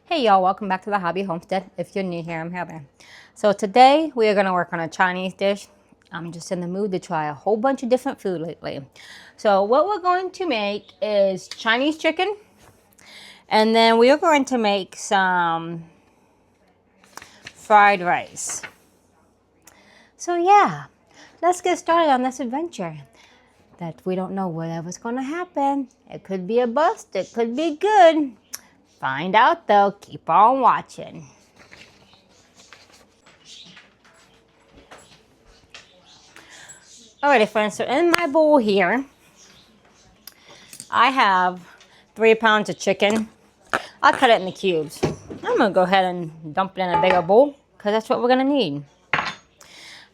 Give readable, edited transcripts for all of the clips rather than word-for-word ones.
Hey y'all, welcome back to the Hobby Homestead. If you're new here, I'm Heather. So today we are going to work on a Chinese dish. I'm just in the mood to try a whole bunch of different food lately. So what we're going to make is Chinese chicken. And then we are going to make some fried rice. So yeah, let's get started on this adventure. That we don't know whatever's going to happen. It could be a bust, it could be good. Find out though, keep on watching. Alrighty friends, so in my bowl here, I have 3 pounds of chicken. I'll cut it into cubes. I'm gonna go ahead and dump it in a bigger bowl because that's what we're gonna need.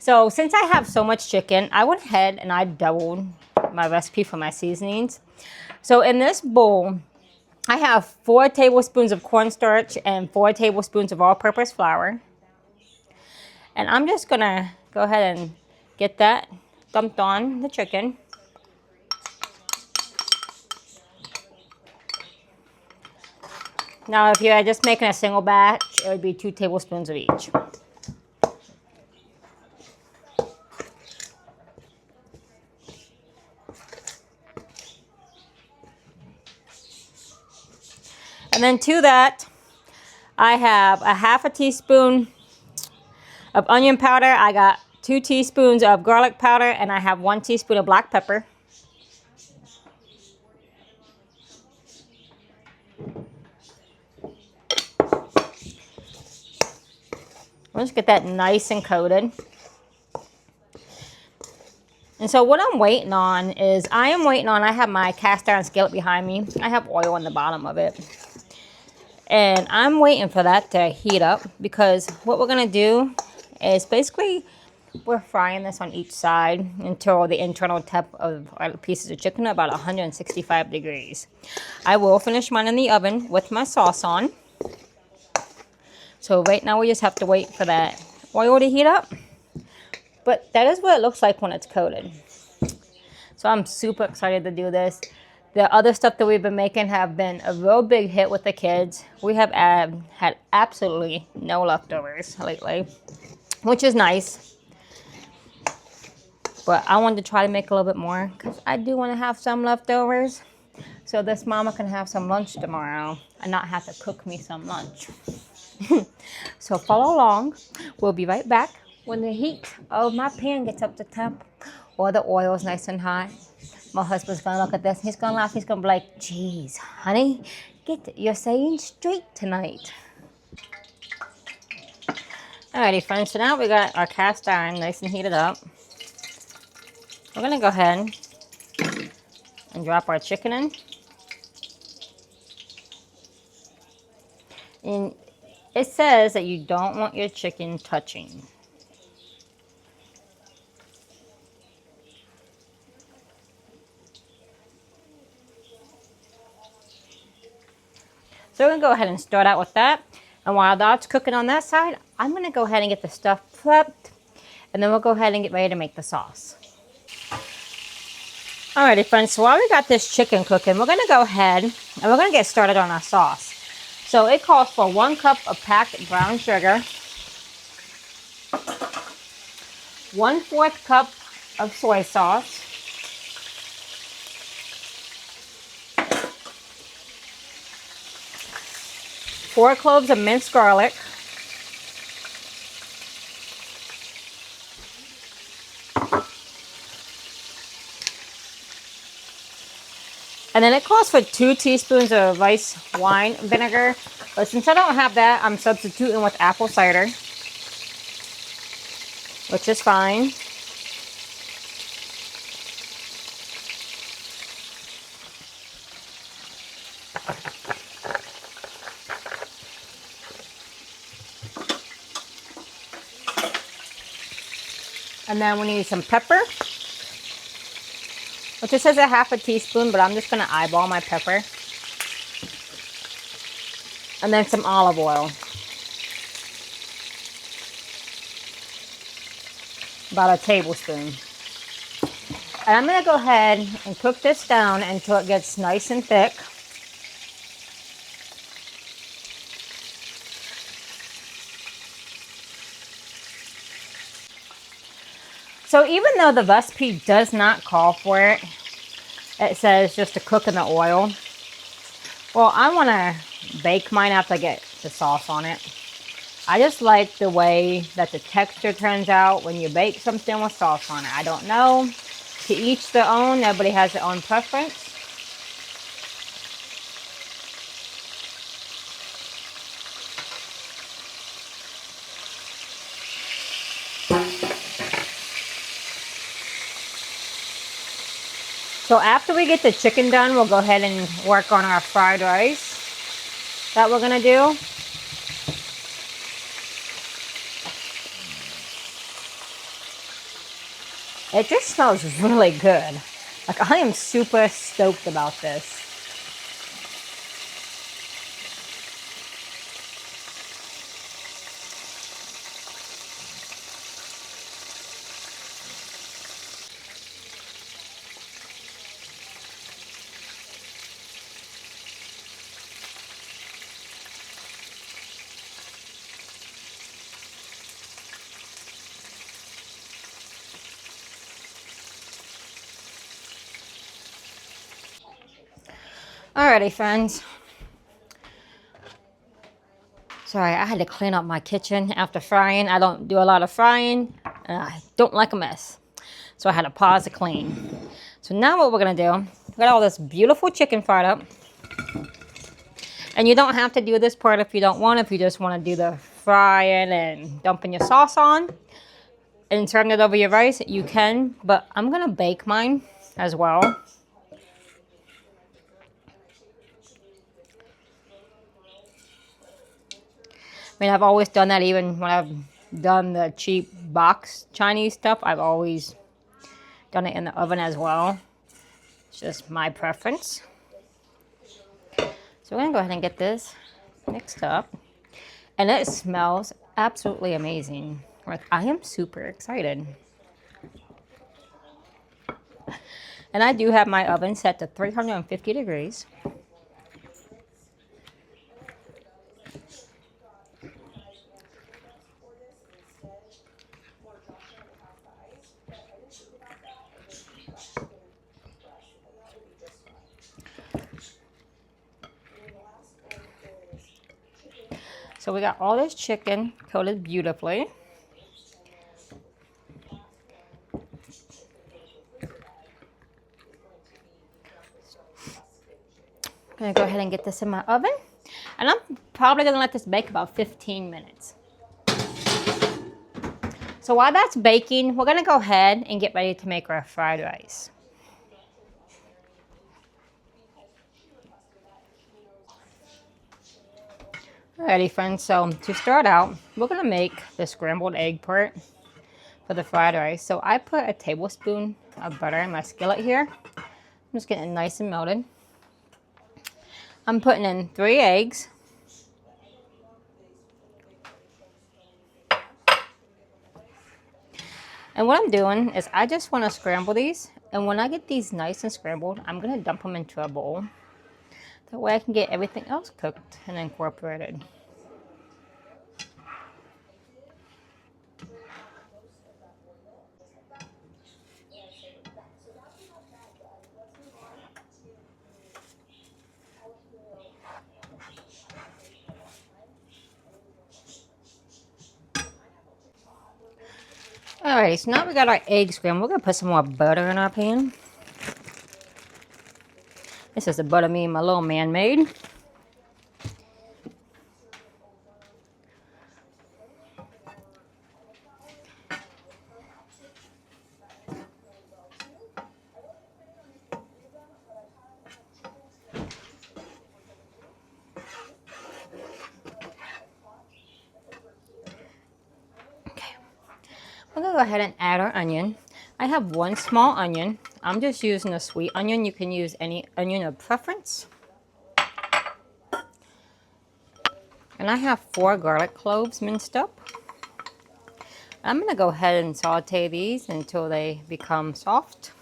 So since I have so much chicken, I went ahead and I doubled my recipe for my seasonings. So in this bowl, I have 4 tablespoons of cornstarch and 4 tablespoons of all-purpose flour. And I'm just gonna go ahead and get that dumped on the chicken. Now, if you're just making a single batch, it would be 2 tablespoons of each. And then to that, I have a half a teaspoon of onion powder. I got 2 teaspoons of garlic powder, and I have 1 teaspoon of black pepper. Let's get that nice and coated. And so what I'm waiting on is, I have my cast iron skillet behind me. I have oil on the bottom of it. And I'm waiting for that to heat up, because what we're going to do is basically we're frying this on each side until the internal temp of our pieces of chicken are about 165 degrees. I will finish mine in the oven with my sauce on. So right now we just have to wait for that oil to heat up. But that is what it looks like when it's coated. So I'm super excited to do this. The other stuff that we've been making have been a real big hit with the kids. We have had absolutely no leftovers lately, which is nice. But I wanted to try to make a little bit more because I do want to have some leftovers. So this mama can have some lunch tomorrow and not have to cook me some lunch. So follow along. We'll be right back when the heat of my pan gets up to temp or the oil is nice and hot. My husband's going to look at this. He's going to laugh. He's going to be like, geez, honey, you're saying straight tonight. Alrighty, friends. So now we got our cast iron nice and heated up. We're going to go ahead and drop our chicken in. And it says that you don't want your chicken touching. So we're going to go ahead and start out with that. And while that's cooking on that side, I'm going to go ahead and get the stuff prepped. And then we'll go ahead and get ready to make the sauce. Alrighty, friends. So while we got this chicken cooking, we're going to go ahead and we're going to get started on our sauce. So it calls for 1 cup of packed brown sugar, 1/4 cup of soy sauce, 4 cloves of minced garlic, and then it calls for 2 teaspoons of rice wine vinegar. But since I don't have that, I'm substituting with apple cider, which is fine. And then we need some pepper, which it says a half a teaspoon, but I'm just going to eyeball my pepper. And then some olive oil. About a tablespoon. And I'm going to go ahead and cook this down until it gets nice and thick. So even though the recipe does not call for it, it says just to cook in the oil. Well, I want to bake mine after I get the sauce on it. I just like the way that the texture turns out when you bake something with sauce on it. I don't know. To each their own. Everybody has their own preference. So after we get the chicken done, we'll go ahead and work on our fried rice that we're going to do. It just smells really good. Like, I am super stoked about this. Alrighty, friends. Sorry, I had to clean up my kitchen after frying. I don't do a lot of frying, and I don't like a mess. So I had to pause to clean. So now what we're gonna do, we got all this beautiful chicken fried up. And you don't have to do this part if you don't want. If you just want to do the frying and dumping your sauce on and turn it over your rice, you can. But I'm gonna bake mine as well. I mean, I've always done that. Even when I've done the cheap box Chinese stuff, I've always done it in the oven as well. It's just my preference. So we're gonna go ahead and get this mixed up. And it smells absolutely amazing. Like, I am super excited. And I do have my oven set to 350 degrees. So we got all this chicken coated beautifully. I'm gonna go ahead and get this in my oven. And I'm probably gonna let this bake about 15 minutes. So while that's baking, we're gonna go ahead and get ready to make our fried rice. Alrighty, friends, so to start out, we're gonna make the scrambled egg part for the fried rice. So I put a tablespoon of butter in my skillet here. I'm just getting it nice and melted. I'm putting in 3 eggs. And what I'm doing is I just want to scramble these. And when I get these nice and scrambled, I'm going to dump them into a bowl. That way I can get everything else cooked and incorporated. Alright, so now we got our egg scrambled. We're going to put some more butter in our pan. This is the butter me and my little man made. We're going to go ahead and add our onion. I have 1 small onion. I'm just using a sweet onion. You can use any onion of preference. And I have 4 garlic cloves minced up. I'm going to go ahead and saute these until they become soft.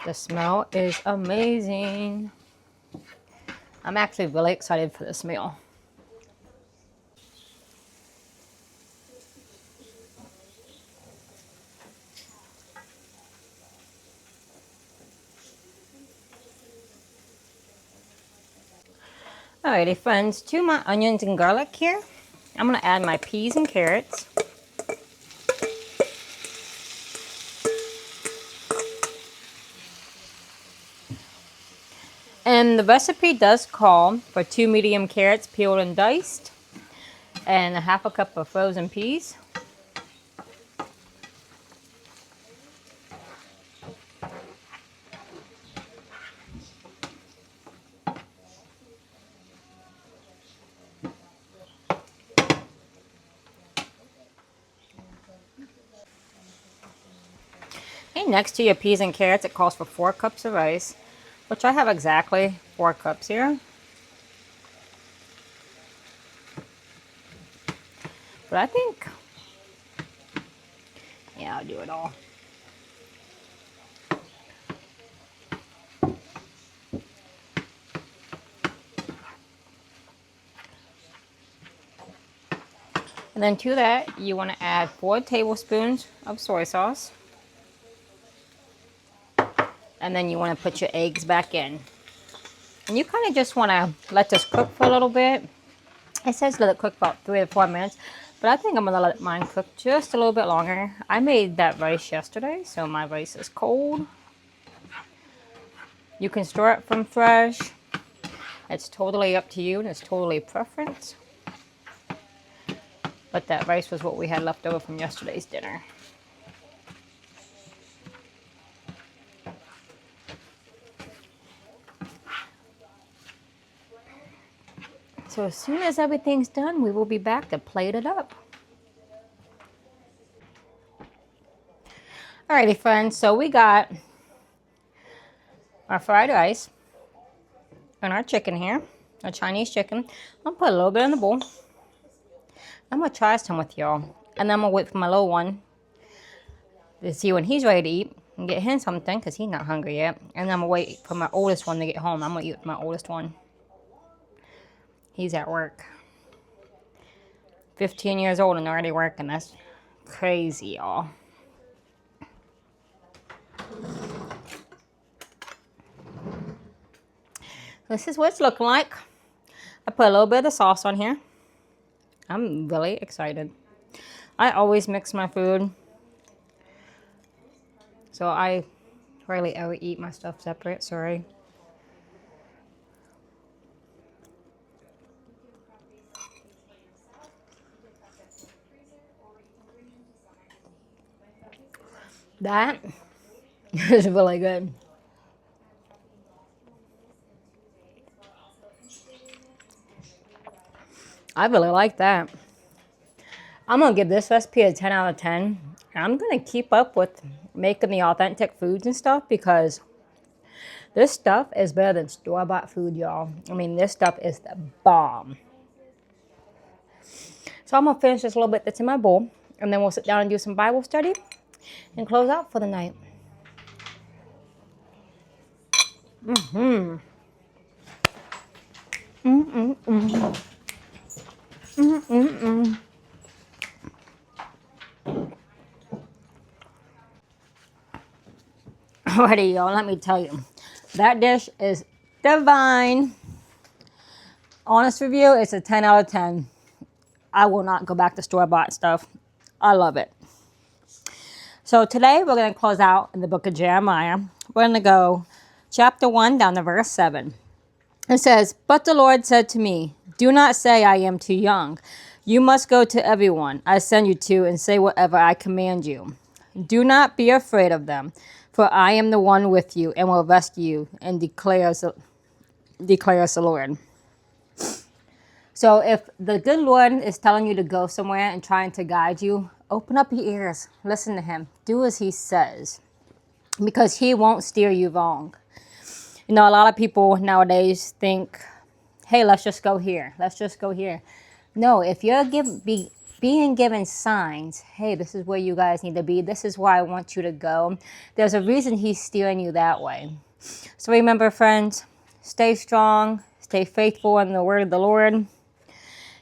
The smell is amazing. I'm actually really excited for this meal. Alrighty friends, to my onions and garlic here, I'm going to add my peas and carrots. And the recipe does call for 2 medium carrots peeled and diced and a half a cup of frozen peas. Okay, next to your peas and carrots, it calls for 4 cups of rice, which I have exactly 4 cups here. But I think, yeah, I'll do it all. And then to that, you want to add 4 tablespoons of soy sauce. And then you want to put your eggs back in. And you kind of just want to let this cook for a little bit. It says let it cook about 3 to 4 minutes. But I think I'm going to let mine cook just a little bit longer. I made that rice yesterday, so my rice is cold. You can store it from fresh. It's totally up to you and it's totally preference. But that rice was what we had left over from yesterday's dinner. So as soon as everything's done, we will be back to plate it up. Alrighty friends, so we got our fried rice and our chicken here, our Chinese chicken. I'll put a little bit in the bowl. I'm going to try some with y'all. And then I'm going to wait for my little one to see when he's ready to eat and get him something because he's not hungry yet. And then I'm going to wait for my oldest one to get home. I'm going to eat with my oldest one. He's at work. 15 years old and already working. That's crazy, y'all. This is what it's looking like. I put a little bit of the sauce on here. I'm really excited. I always mix my food. So I rarely ever eat my stuff separate, sorry. That is really good. I really like that. I'm going to give this recipe a 10 out of 10. I'm going to keep up with making the authentic foods and stuff because this stuff is better than store-bought food, y'all. I mean, this stuff is the bomb. So I'm going to finish this little bit that's in my bowl, and then we'll sit down and do some Bible study and close out for the night. Alrighty, y'all, let me tell you. That dish is divine. Honest review, it's a 10 out of 10. I will not go back to store-bought stuff. I love it. So today we're going to close out in the book of Jeremiah. We're going to go chapter 1 down to verse 7. It says, "But the Lord said to me, do not say I am too young. You must go to everyone I send you to and say whatever I command you. Do not be afraid of them, for I am the one with you and will rescue you, and declares the Lord." So if the good Lord is telling you to go somewhere and trying to guide you, open up your ears, listen to him, do as he says, because he won't steer you wrong. You know, a lot of people nowadays think, hey, let's just go here. Let's just go here. No, if you're being given signs, hey, this is where you guys need to be. This is where I want you to go. There's a reason he's steering you that way. So remember, friends, stay strong, stay faithful in the word of the Lord.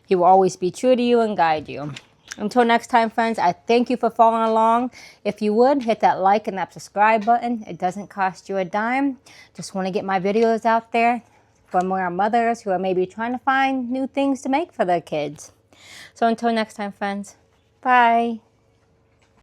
He will always be true to you and guide you. Until next time, friends, I thank you for following along. If you would, hit that like and that subscribe button. It doesn't cost you a dime. Just want to get my videos out there for more mothers who are maybe trying to find new things to make for their kids. So until next time, friends, bye.